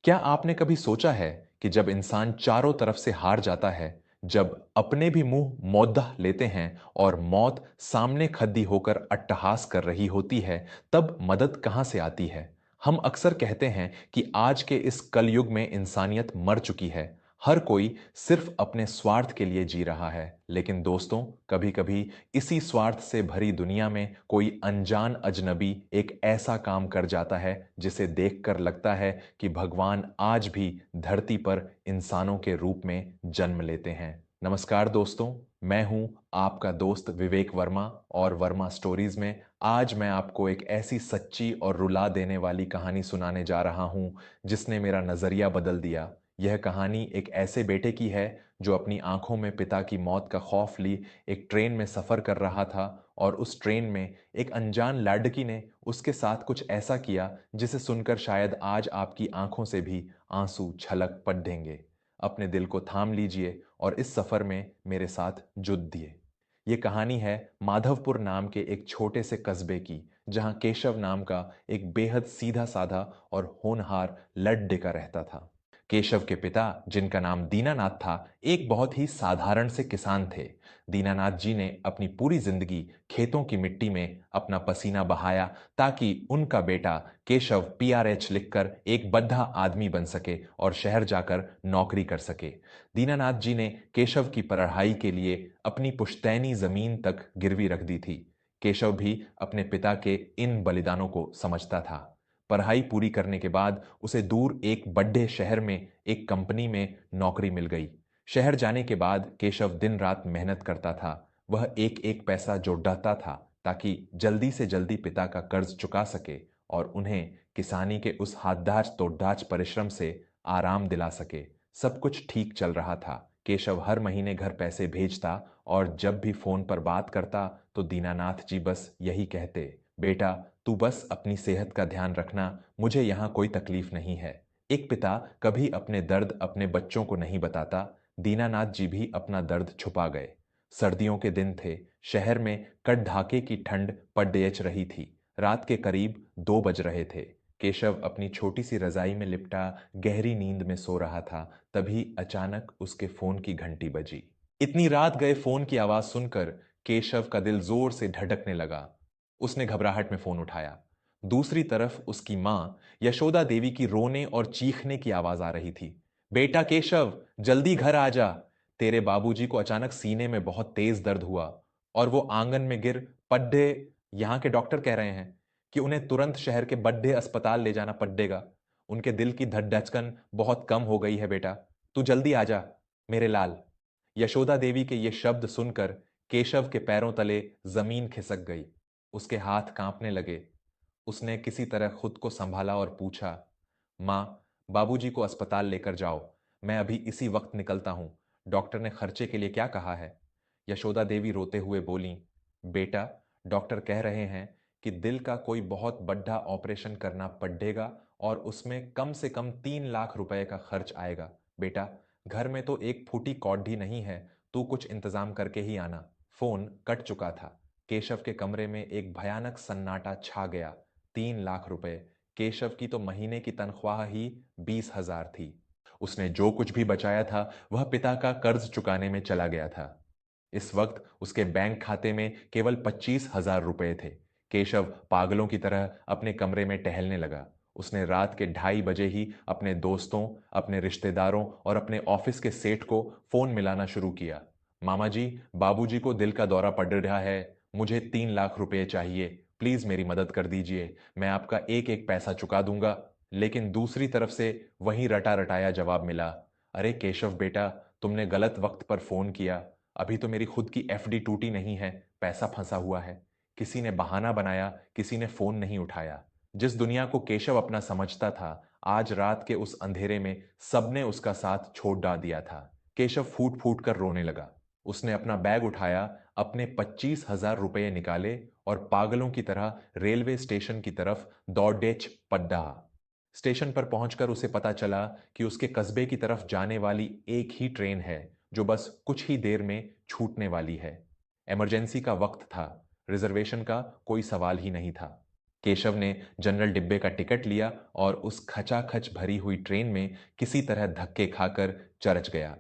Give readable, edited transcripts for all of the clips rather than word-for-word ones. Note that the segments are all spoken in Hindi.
क्या आपने कभी सोचा है कि जब इंसान चारों तरफ से हार जाता है, जब अपने भी मुंह मौद्दा लेते हैं और मौत सामने खड़ी होकर अट्टहास कर रही होती है, तब मदद कहां से आती है? हम अक्सर कहते हैं कि आज के इस कलयुग में इंसानियत मर चुकी है। हर कोई सिर्फ अपने स्वार्थ के लिए जी रहा है। लेकिन दोस्तों, कभी-कभी इसी स्वार्थ से भरी दुनिया में कोई अनजान अजनबी एक ऐसा काम कर जाता है जिसे देखकर लगता है कि भगवान आज भी धरती पर इंसानों के रूप में जन्म लेते हैं। नमस्कार दोस्तों, मैं हूं आपका दोस्त विवेक वर्मा और वर्मा स्टोरीज में आज मैं आपको एक ऐसी सच्ची और रुला देने वाली कहानी सुनाने जा रहा हूं जिसने मेरा नजरिया बदल दिया। यह कहानी एक ऐसे बेटे की है जो अपनी आंखों में पिता की मौत का खौफ ली एक ट्रेन में सफर कर रहा था और उस ट्रेन में एक अनजान लड़की ने उसके साथ कुछ ऐसा किया जिसे सुनकर शायद आज आपकी आंखों से भी आंसू छलक पड़ेंगे। अपने दिल को थाम लीजिए और इस सफर में मेरे साथ जुड़ दिए। ये कहानी है माधवपुर नाम के एक छोटे से कस्बे की, जहां केशव नाम का एक बेहद सीधा साधा और होनहार लड्डे रहता था। केशव के पिता, जिनका नाम दीनानाथ था, एक बहुत ही साधारण से किसान थे। दीनानाथ जी ने अपनी पूरी जिंदगी खेतों की मिट्टी में अपना पसीना बहाया ताकि उनका बेटा केशव पीआरएच लिखकर एक बद्धा आदमी बन सके और शहर जाकर नौकरी कर सके। दीनानाथ जी ने केशव की पढ़ाई के लिए अपनी पुश्तैनी जमीन तक गिरवी रख दी थी। केशव भी अपने पिता के इन बलिदानों को समझता था। पढ़ाई पूरी करने के बाद उसे दूर एक बड़े शहर में एक कंपनी में नौकरी मिल गई। शहर जाने के बाद केशव दिन रात मेहनत करता था। वह एक एक पैसा जोड़ता था ताकि जल्दी से जल्दी पिता का कर्ज चुका सके और उन्हें किसानी के उस हाथदाज तोड़दाज परिश्रम से आराम दिला सके। सब कुछ ठीक चल रहा था। केशव हर महीने घर पैसे भेजता और जब भी फोन पर बात करता तो दीनानाथ जी बस यही कहते, बेटा, तू बस अपनी सेहत का ध्यान रखना, मुझे यहाँ कोई तकलीफ नहीं है। एक पिता कभी अपने दर्द अपने बच्चों को नहीं बताता। दीनानाथ जी भी अपना दर्द छुपा गए। सर्दियों के दिन थे। शहर में कड़ाके की ठंड पड़ेच रही थी। रात के करीब 2 बज रहे थे। केशव अपनी छोटी सी रजाई में लिपटा गहरी नींद में सो रहा था। तभी अचानक उसके फोन की घंटी बजी। इतनी रात गए फोन की आवाज सुनकर केशव का दिल जोर से धड़कने लगा। उसने घबराहट में फोन उठाया। दूसरी तरफ उसकी मां यशोदा देवी की रोने और चीखने की आवाज आ रही थी। बेटा केशव, जल्दी घर आ जा। तेरे बाबूजी को अचानक सीने में बहुत तेज दर्द हुआ और वो आंगन में गिर पड्डे। यहां के डॉक्टर कह रहे हैं कि उन्हें तुरंत शहर के बड़े अस्पताल ले जाना पड़ेगा। उनके दिल की धड़कन बहुत कम हो गई है बेटा। तू जल्दी आ जा मेरे लाल। यशोदा देवी के ये शब्द सुनकर केशव के पैरों तले जमीन खिसक गई। उसके हाथ कांपने लगे। उसने किसी तरह खुद को संभाला और पूछा, मां, बाबूजी को अस्पताल लेकर जाओ। मैं अभी इसी वक्त निकलता हूं। डॉक्टर ने खर्चे के लिए क्या कहा है? यशोदा देवी रोते हुए बोली, बेटा, डॉक्टर कह रहे हैं कि दिल का कोई बहुत बड़ा ऑपरेशन करना पड़ेगा और उसमें कम से कम 3 लाख रुपए का खर्च आएगा। बेटा, घर में तो एक फूटी कौड़ी नहीं है। तू कुछ इंतजाम करके ही आना। फोन कट चुका था। केशव के कमरे में एक भयानक सन्नाटा छा गया। 3 लाख रुपए! केशव की तो महीने की तनख्वाह ही 20,000 थी। उसने जो कुछ भी बचाया था वह पिता का कर्ज चुकाने में चला गया था। इस वक्त उसके बैंक खाते में केवल 25,000 रुपए थे। केशव पागलों की तरह अपने कमरे में टहलने लगा। उसने रात के 2:30 बजे ही अपने दोस्तों, अपने रिश्तेदारों और अपने ऑफिस के सेठ को फोन मिलाना शुरू किया। मामा जी, बाबूजी को दिल का दौरा पड़ रहा है। मुझे 3 लाख रुपए चाहिए। प्लीज मेरी मदद कर दीजिए। मैं आपका एक एक पैसा चुका दूंगा। लेकिन दूसरी तरफ से वही रटा रटाया जवाब मिला, अरे केशव बेटा, तुमने गलत वक्त पर फोन किया। अभी तो मेरी खुद की एफडी टूटी नहीं है, पैसा फंसा हुआ है। किसी ने बहाना बनाया, किसी ने फोन नहीं उठाया। जिस दुनिया को केशव अपना समझता था, आज रात के उस अंधेरे में सबने उसका साथ छोड़ डाल दिया था। केशव फूट फूट कर रोने लगा। उसने अपना बैग उठाया, अपने 25,000 रुपये निकाले और पागलों की तरह रेलवे स्टेशन की तरफ दौड़ेच पड्डा। स्टेशन पर पहुंचकर उसे पता चला कि उसके कस्बे की तरफ जाने वाली एक ही ट्रेन है जो बस कुछ ही देर में छूटने वाली है। इमरजेंसी का वक्त था। रिजर्वेशन का कोई सवाल ही नहीं था। केशव ने जनरल डिब्बे का टिकट लिया और उस खचाखच भरी हुई ट्रेन में किसी तरह धक्के खाकर चरच गया।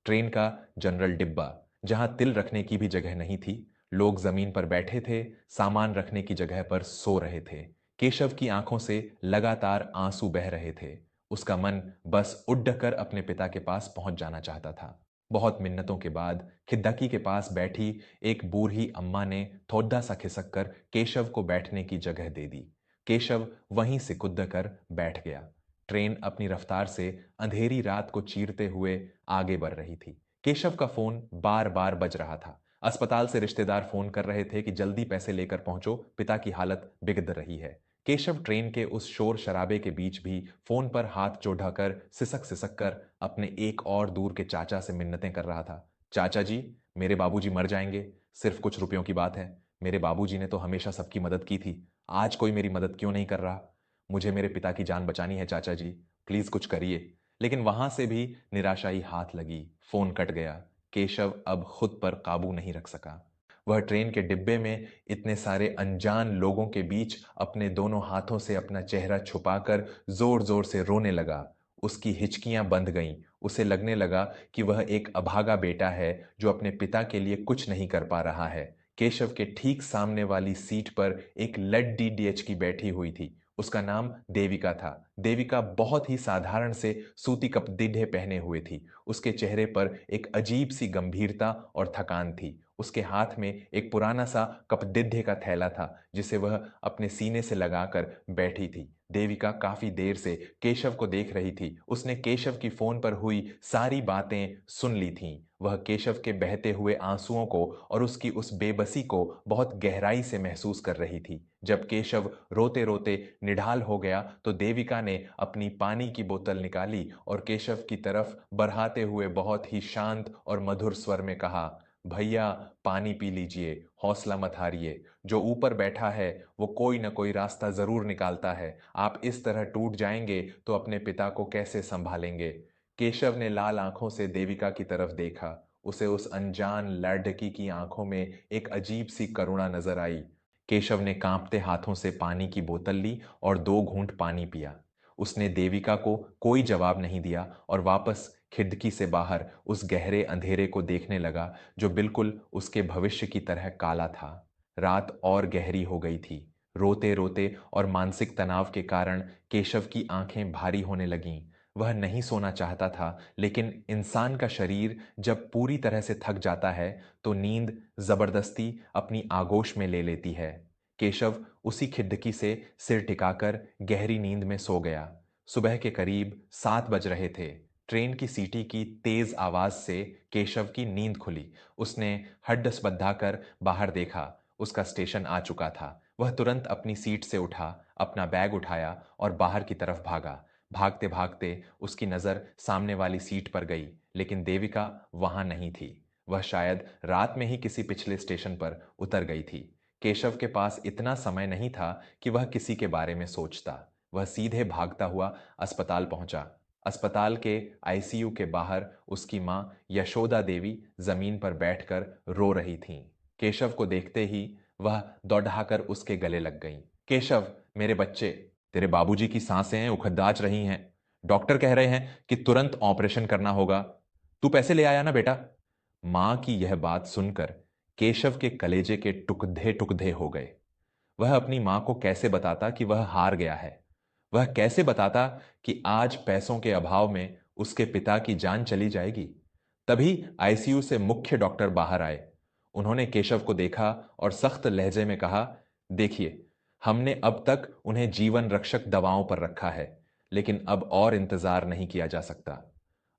ट्रेन का जनरल डिब्बा, जहां तिल रखने की भी जगह नहीं थी। लोग जमीन पर बैठे थे, सामान रखने की जगह पर सो रहे थे। केशव की आंखों से लगातार आंसू बह रहे थे। उसका मन बस उड़ कर अपने पिता के पास पहुंच जाना चाहता था। बहुत मिन्नतों के बाद खिद्दकी के पास बैठी एक बूढ़ी अम्मा ने थोड़ा सा खिसक कर केशव को बैठने की जगह दे दी। केशव वहीं से कूद कर बैठ गया। ट्रेन अपनी रफ्तार से अंधेरी रात को चीरते हुए आगे बढ़ रही थी। केशव का फोन बार बार बज रहा था। अस्पताल से रिश्तेदार फोन कर रहे थे कि जल्दी पैसे लेकर पहुंचो, पिता की हालत बिगड़ रही है। केशव ट्रेन के उस शोर शराबे के बीच भी फोन पर हाथ जोड़कर सिसक सिसक कर अपने एक और दूर के चाचा से मिन्नतें कर रहा था। चाचा जी, मेरे बाबूजी मर जाएंगे, सिर्फ कुछ रुपयों की बात है। मेरे बाबूजी ने तो हमेशा सबकी मदद की थी, आज कोई मेरी मदद क्यों नहीं कर रहा? मुझे मेरे पिता की जान बचानी है चाचा जी, प्लीज कुछ करिए। लेकिन वहां से भी निराशा ही हाथ लगी। फोन कट गया। केशव अब खुद पर काबू नहीं रख सका। वह ट्रेन के डिब्बे में इतने सारे अनजान लोगों के बीच अपने दोनों हाथों से अपना चेहरा छुपाकर जोर जोर से रोने लगा। उसकी हिचकियां बंध गईं। उसे लगने लगा कि वह एक अभागा बेटा है जो अपने पिता के लिए कुछ नहीं कर पा रहा है। केशव के ठीक सामने वाली सीट पर एक लड्डी डीएच बैठी हुई थी। उसका नाम देविका था। देविका बहुत ही साधारण से सूती कपड़े पहने हुए थी। उसके चेहरे पर एक अजीब सी गंभीरता और थकान थी। उसके हाथ में एक पुराना सा कपड़े का थैला था जिसे वह अपने सीने से लगाकर बैठी थी। देविका काफी देर से केशव को देख रही थी। उसने केशव की फोन पर हुई सारी बातें सुन ली थीं। वह केशव के बहते हुए आंसुओं को और उसकी उस बेबसी को बहुत गहराई से महसूस कर रही थी। जब केशव रोते रोते निढाल हो गया तो देविका ने अपनी पानी की बोतल निकाली और केशव की तरफ बढ़ाते हुए बहुत ही शांत और मधुर स्वर में कहा, भैया पानी पी लीजिए, हौसला मत हारिए। जो ऊपर बैठा है वो कोई ना कोई रास्ता जरूर निकालता है। आप इस तरह टूट जाएंगे तो अपने पिता को कैसे संभालेंगे? केशव ने लाल आंखों से देविका की तरफ देखा। उसे उस अनजान लड़की की आंखों में एक अजीब सी करुणा नजर आई। केशव ने कांपते हाथों से पानी की बोतल ली और 2 घूंट पानी पिया। उसने देविका को कोई जवाब नहीं दिया और वापस खिड़की से बाहर उस गहरे अंधेरे को देखने लगा जो बिल्कुल उसके भविष्य की तरह काला था। रात और गहरी हो गई थी। रोते रोते और मानसिक तनाव के कारण केशव की आंखें भारी होने लगीं। वह नहीं सोना चाहता था, लेकिन इंसान का शरीर जब पूरी तरह से थक जाता है तो नींद जबरदस्ती अपनी आगोश में ले लेती है। केशव उसी खिड़की से सिर टिकाकर गहरी नींद में सो गया। सुबह के करीब 7 बज रहे थे। ट्रेन की सीटी की तेज आवाज से केशव की नींद खुली। उसने हड्डस बद्धाकर बाहर देखा। उसका स्टेशन आ चुका था। वह तुरंत अपनी सीट से उठा, अपना बैग उठाया और बाहर की तरफ भागा। भागते भागते उसकी नजर सामने वाली सीट पर गई, लेकिन देविका वहां नहीं थी। वह शायद रात में ही किसी पिछले स्टेशन पर उतर गई थी। केशव के पास इतना समय नहीं था कि वह किसी के बारे में सोचता। वह सीधे भागता हुआ अस्पताल पहुंचा। अस्पताल के आईसीयू के बाहर उसकी मां यशोदा देवी जमीन पर बैठकर रो रही थीं। केशव को देखते ही वह दौड़ाकर उसके गले लग गईं। केशव, मेरे बच्चे, तेरे बाबूजी की सांसें उखड़दाज रही हैं। डॉक्टर कह रहे हैं कि तुरंत ऑपरेशन करना होगा। तू पैसे ले आया ना बेटा? मां की यह बात सुनकर केशव के कलेजे के टुकड़े टुकड़े हो गए। वह अपनी मां को कैसे बताता कि वह हार गया है? वह कैसे बताता कि आज पैसों के अभाव में उसके पिता की जान चली जाएगी? तभी आईसीयू से मुख्य डॉक्टर बाहर आए। उन्होंने केशव को देखा और सख्त लहजे में कहा, देखिए, हमने अब तक उन्हें जीवन रक्षक दवाओं पर रखा है, लेकिन अब और इंतजार नहीं किया जा सकता।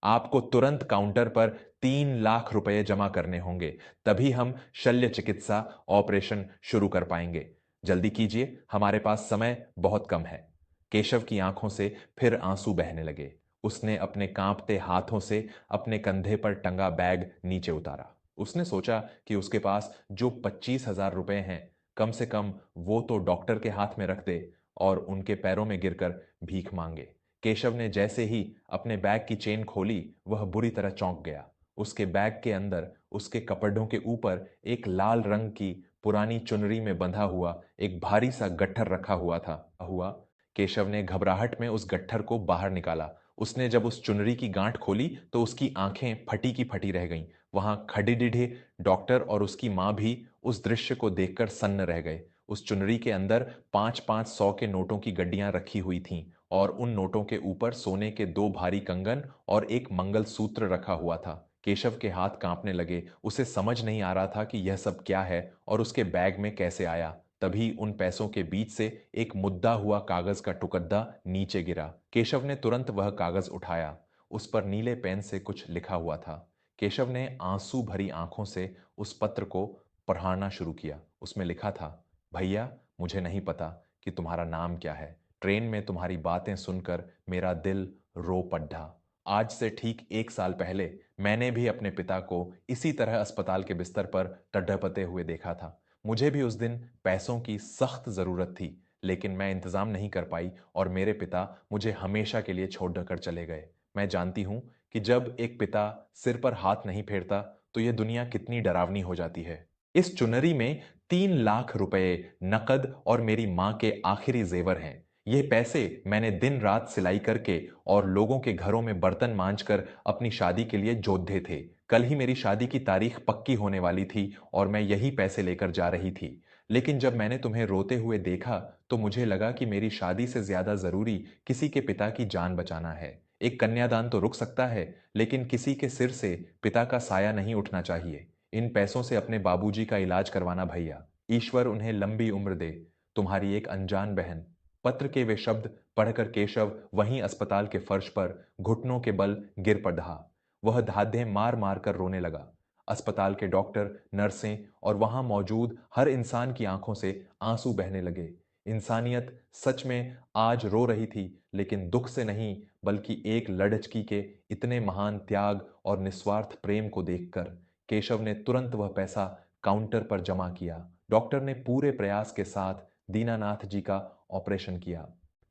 आपको तुरंत काउंटर पर 3 लाख रुपए जमा करने होंगे, तभी हम शल्य चिकित्सा ऑपरेशन शुरू कर पाएंगे। जल्दी कीजिए, हमारे पास समय बहुत कम है। केशव की आंखों से फिर आंसू बहने लगे। उसने अपने कांपते हाथों से अपने कंधे पर टंगा बैग नीचे उतारा। उसने सोचा कि उसके पास जो 25,000 रुपए हैं, कम से कम वो तो डॉक्टर के हाथ में रख दे और उनके पैरों में गिरकर भीख मांगे। केशव ने जैसे ही अपने बैग की चेन खोली, वह बुरी तरह चौंक गया। उसके बैग के अंदर उसके कपड़ों के ऊपर एक लाल रंग की पुरानी चुनरी में बंधा हुआ एक भारी सा गट्ठर रखा हुआ। केशव ने घबराहट में उस गट्ठर को बाहर निकाला। उसने जब उस चुनरी की गांठ खोली तो उसकी आंखें फटी की फटी रह गईं। वहां खड़े-डिढे डॉक्टर और उसकी मां भी उस दृश्य को देखकर सन्न रह गए। उस चुनरी के अंदर 5-5 100 के नोटों की गड्डियां रखी हुई थीं और उन नोटों के ऊपर सोने के 2 भारी कंगन और एक मंगलसूत्र रखा हुआ था। केशव के हाथ कांपने लगे। उसे समझ नहीं आ रहा था कि यह सब क्या है और उसके बैग में कैसे आया। तभी उन पैसों के बीच से एक मुद्दा हुआ कागज का टुकड़ा नीचे गिरा। केशव ने तुरंत वह कागज उठाया। उस पर नीले पेन से कुछ लिखा हुआ था। केशव ने आंसू भरी आंखों से उस पत्र को पढ़ना शुरू किया। उसमें लिखा था, भैया, मुझे नहीं पता कि तुम्हारा नाम क्या है। ट्रेन में तुम्हारी बातें सुनकर मेरा दिल रो पड़ा। आज से ठीक 1 साल पहले मैंने भी अपने पिता को इसी तरह अस्पताल के बिस्तर पर तड़पते हुए देखा था। मुझे भी उस दिन पैसों की सख्त जरूरत थी, लेकिन मैं इंतजाम नहीं कर पाई और मेरे पिता मुझे हमेशा के लिए छोड़कर चले गए। मैं जानती हूं कि जब एक पिता सिर पर हाथ नहीं फेरता तो यह दुनिया कितनी डरावनी हो जाती है। इस चुनरी में 3 लाख रुपए नकद और मेरी मां के आखिरी जेवर हैं। ये पैसे मैंने दिन रात सिलाई करके और लोगों के घरों में बर्तन मांजकर अपनी शादी के लिए जोधे थे। कल ही मेरी शादी की तारीख पक्की होने वाली थी और मैं यही पैसे लेकर जा रही थी। लेकिन जब मैंने तुम्हें रोते हुए देखा तो मुझे लगा कि मेरी शादी से ज्यादा जरूरी किसी के पिता की जान बचाना है। एक कन्यादान तो रुक सकता है, लेकिन किसी के सिर से पिता का साया नहीं उठना चाहिए। इन पैसों से अपने बाबूजी का इलाज करवाना भैया। ईश्वर उन्हें लंबी उम्र दे। तुम्हारी एक अनजान बहन। पत्र के वे शब्द पढ़कर केशव वहीं अस्पताल के फर्श पर घुटनों के बल गिर पड़ा। वह धाधे मार मार कर रोने लगा। अस्पताल के डॉक्टर, नर्सें और वहां मौजूद हर इंसान की आंखों से आंसू बहने लगे। इंसानियत सच में आज रो रही थी, लेकिन दुख से नहीं, बल्कि एक लड़चकी के इतने महान त्याग और निस्वार्थ प्रेम को देखकर। केशव ने तुरंत वह पैसा काउंटर पर जमा किया। डॉक्टर ने पूरे प्रयास के साथ दीनानाथ जी का ऑपरेशन किया।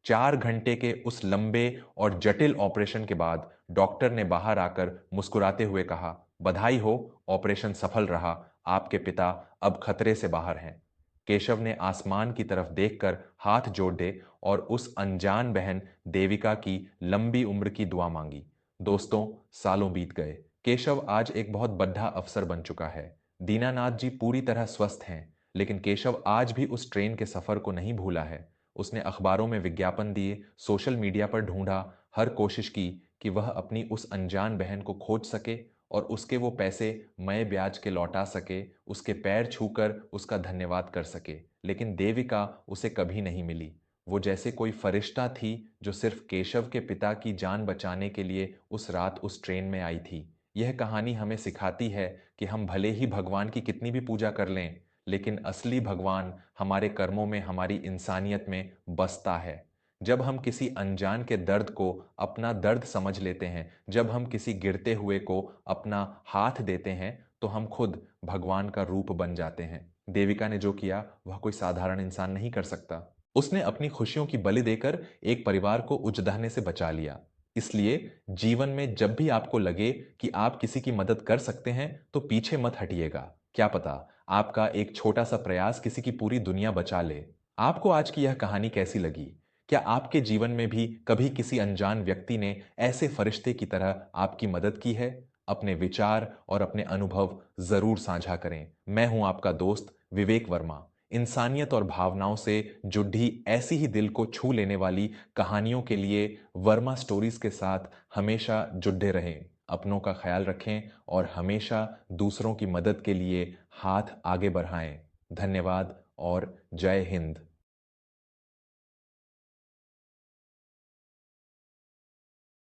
4 घंटे के उस लंबे और जटिल ऑपरेशन के बाद डॉक्टर ने बाहर आकर मुस्कुराते हुए कहा, बधाई हो, ऑपरेशन सफल रहा। आपके पिता अब खतरे से बाहर हैं। केशव ने आसमान की तरफ देखकर हाथ जोड़े और उस अनजान बहन देविका की लंबी उम्र की दुआ मांगी। दोस्तों, सालों बीत गए। केशव आज एक बहुत बड़ा अफसर बन चुका है। दीनानाथ जी पूरी तरह स्वस्थ हैं, लेकिन केशव आज भी उस ट्रेन के सफर को नहीं भूला है। उसने अखबारों में विज्ञापन दिए, सोशल मीडिया पर ढूंढा, हर कोशिश की कि वह अपनी उस अनजान बहन को खोज सके और उसके वो पैसे मय ब्याज के लौटा सके, उसके पैर छूकर उसका धन्यवाद कर सके। लेकिन देविका उसे कभी नहीं मिली। वो जैसे कोई फरिश्ता थी जो सिर्फ केशव के पिता की जान बचाने के लिए उस रात उस ट्रेन में आई थी। यह कहानी हमें सिखाती है कि हम भले ही भगवान की कितनी भी पूजा कर लें, लेकिन असली भगवान हमारे कर्मों में, हमारी इंसानियत में बसता है। जब हम किसी अनजान के दर्द को अपना दर्द समझ लेते हैं, जब हम किसी गिरते हुए को अपना हाथ देते हैं, तो हम खुद भगवान का रूप बन जाते हैं। देविका ने जो किया वह कोई साधारण इंसान नहीं कर सकता। उसने अपनी खुशियों की बलि देकर एक परिवार को उजड़ने से बचा लिया। इसलिए जीवन में जब भी आपको लगे कि आप किसी की मदद कर सकते हैं, तो पीछे मत हटिएगा। क्या पता आपका एक छोटा सा प्रयास किसी की पूरी दुनिया बचा ले। आपको आज की यह कहानी कैसी लगी? क्या आपके जीवन में भी कभी किसी अनजान व्यक्ति ने ऐसे फरिश्ते की तरह आपकी मदद की है? अपने विचार और अपने अनुभव जरूर साझा करें। मैं हूं आपका दोस्त विवेक वर्मा। इंसानियत और भावनाओं से जुड़ी ऐसी ही दिल को छू लेने वाली कहानियों के लिए वर्मा स्टोरीज के साथ हमेशा जुड़े रहें। अपनों का ख्याल रखें और हमेशा दूसरों की मदद के लिए हाथ आगे बढ़ाएं। धन्यवाद और जय हिंद।